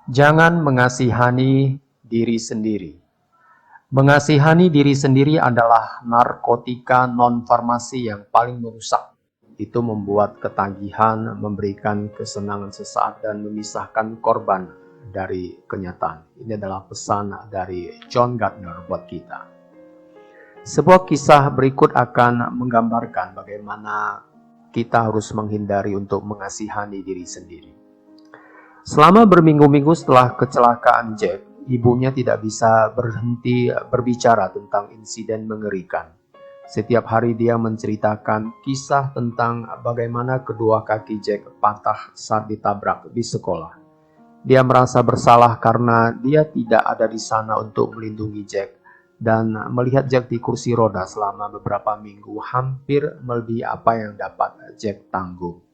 Jangan mengasihani diri sendiri. Mengasihani diri sendiri adalah narkotika non-farmasi yang paling merusak. Itu membuat ketagihan, memberikan kesenangan sesaat, dan memisahkan korban dari kenyataan. Ini adalah pesan dari John Gardner buat kita. Sebuah kisah berikut akan menggambarkan bagaimana kita harus menghindari untuk mengasihani diri sendiri. Selama berminggu-minggu setelah kecelakaan Jack, ibunya tidak bisa berhenti berbicara tentang insiden mengerikan. Setiap hari dia menceritakan kisah tentang bagaimana kedua kaki Jack patah saat ditabrak di sekolah. Dia merasa bersalah karena dia tidak ada di sana untuk melindungi Jack, dan melihat Jack di kursi roda selama beberapa minggu hampir melebihi apa yang dapat Jack tanggung.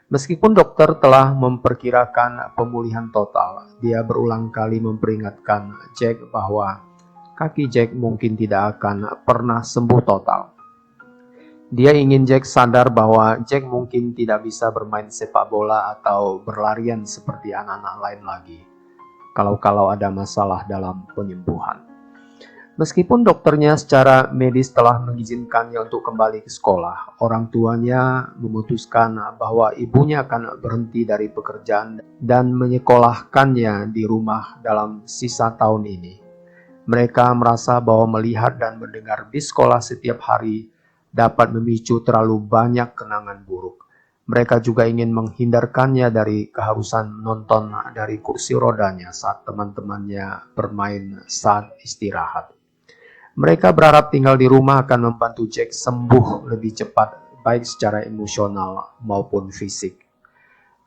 Meskipun dokter telah memperkirakan pemulihan total, dia berulang kali memperingatkan Jack bahwa kaki Jack mungkin tidak akan pernah sembuh total. Dia ingin Jack sadar bahwa Jack mungkin tidak bisa bermain sepak bola atau berlarian seperti anak-anak lain lagi, kalau ada masalah dalam penyembuhan. Meskipun dokternya secara medis telah mengizinkannya untuk kembali ke sekolah, orang tuanya memutuskan bahwa ibunya akan berhenti dari pekerjaan dan menyekolahkannya di rumah dalam sisa tahun ini. Mereka merasa bahwa melihat dan mendengar di sekolah setiap hari dapat memicu terlalu banyak kenangan buruk. Mereka juga ingin menghindarkannya dari keharusan nonton dari kursi rodanya saat teman-temannya bermain saat istirahat. Mereka berharap tinggal di rumah akan membantu Jack sembuh lebih cepat, baik secara emosional maupun fisik.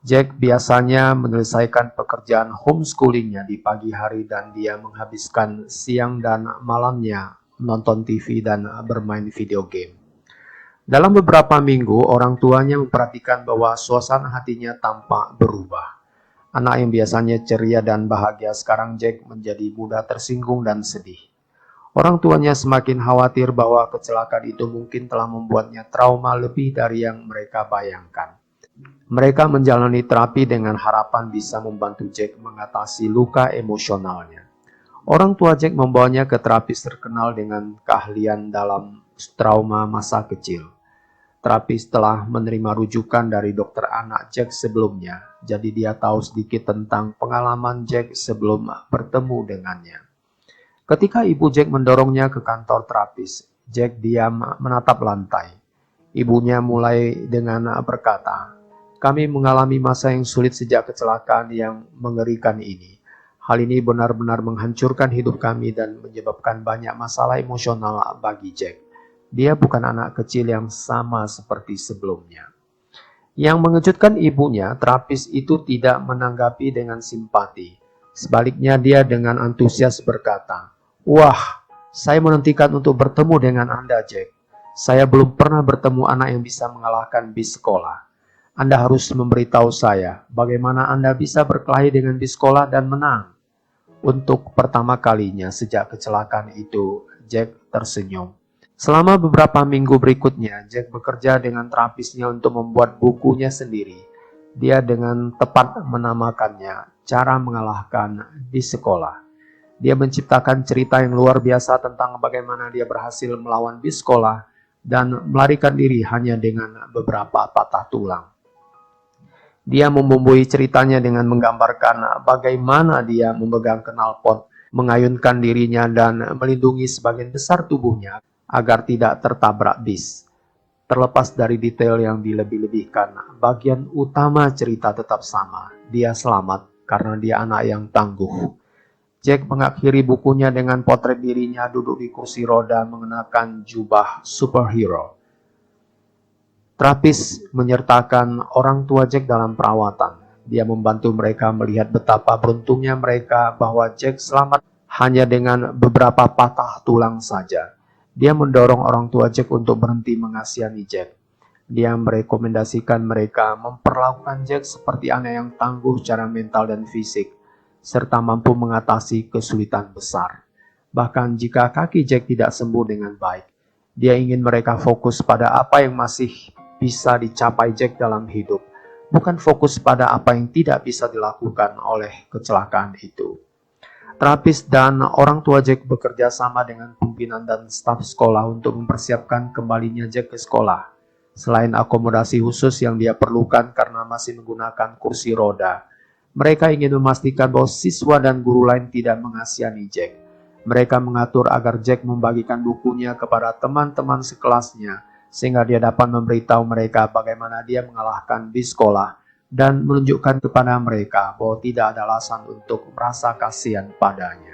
Jack biasanya menyelesaikan pekerjaan homeschoolingnya di pagi hari dan dia menghabiskan siang dan malamnya menonton TV dan bermain video game. Dalam beberapa minggu, orang tuanya memperhatikan bahwa suasana hatinya tampak berubah. Anak yang biasanya ceria dan bahagia sekarang Jack menjadi mudah tersinggung dan sedih. Orang tuanya semakin khawatir bahwa kecelakaan itu mungkin telah membuatnya trauma lebih dari yang mereka bayangkan. Mereka menjalani terapi dengan harapan bisa membantu Jack mengatasi luka emosionalnya. Orang tua Jack membawanya ke terapis terkenal dengan keahlian dalam trauma masa kecil. Terapis telah menerima rujukan dari dokter anak Jack sebelumnya, jadi dia tahu sedikit tentang pengalaman Jack sebelum bertemu dengannya. Ketika ibu Jack mendorongnya ke kantor terapis, Jack diam menatap lantai. Ibunya mulai dengan berkata, "Kami mengalami masa yang sulit sejak kecelakaan yang mengerikan ini. Hal ini benar-benar menghancurkan hidup kami dan menyebabkan banyak masalah emosional bagi Jack. Dia bukan anak kecil yang sama seperti sebelumnya." Yang mengejutkan ibunya, terapis itu tidak menanggapi dengan simpati. Sebaliknya dia dengan antusias berkata, "Wah, saya menantikan untuk bertemu dengan Anda, Jack. Saya belum pernah bertemu anak yang bisa mengalahkan bis sekolah. Anda harus memberitahu saya bagaimana Anda bisa berkelahi dengan bis sekolah dan menang." Untuk pertama kalinya sejak kecelakaan itu, Jack tersenyum. Selama beberapa minggu berikutnya, Jack bekerja dengan terapisnya untuk membuat bukunya sendiri. Dia dengan tepat menamakannya "Cara Mengalahkan di Sekolah". Dia menciptakan cerita yang luar biasa tentang bagaimana dia berhasil melawan bis sekolah dan melarikan diri hanya dengan beberapa patah tulang. Dia membumbui ceritanya dengan menggambarkan bagaimana dia memegang knalpot, mengayunkan dirinya dan melindungi sebagian besar tubuhnya agar tidak tertabrak bis. Terlepas dari detail yang dilebih-lebihkan, bagian utama cerita tetap sama. Dia selamat karena dia anak yang tangguh. Jack mengakhiri bukunya dengan potret dirinya duduk di kursi roda mengenakan jubah superhero. Terapis menyertakan orang tua Jack dalam perawatan. Dia membantu mereka melihat betapa beruntungnya mereka bahwa Jack selamat hanya dengan beberapa patah tulang saja. Dia mendorong orang tua Jack untuk berhenti mengasihani Jack. Dia merekomendasikan mereka memperlakukan Jack seperti anak yang tangguh secara mental dan fisik, serta mampu mengatasi kesulitan besar. Bahkan jika kaki Jack tidak sembuh dengan baik, dia ingin mereka fokus pada apa yang masih bisa dicapai Jack dalam hidup, bukan fokus pada apa yang tidak bisa dilakukan oleh kecelakaan itu. Terapis dan orang tua Jack bekerja sama dengan pimpinan dan staf sekolah untuk mempersiapkan kembalinya Jack ke sekolah. Selain akomodasi khusus yang dia perlukan karena masih menggunakan kursi roda, mereka ingin memastikan bahwa siswa dan guru lain tidak mengasihani Jack. Mereka mengatur agar Jack membagikan bukunya kepada teman-teman sekelasnya, sehingga dia dapat memberitahu mereka bagaimana dia mengalahkan di sekolah dan menunjukkan kepada mereka bahwa tidak ada alasan untuk merasa kasihan padanya.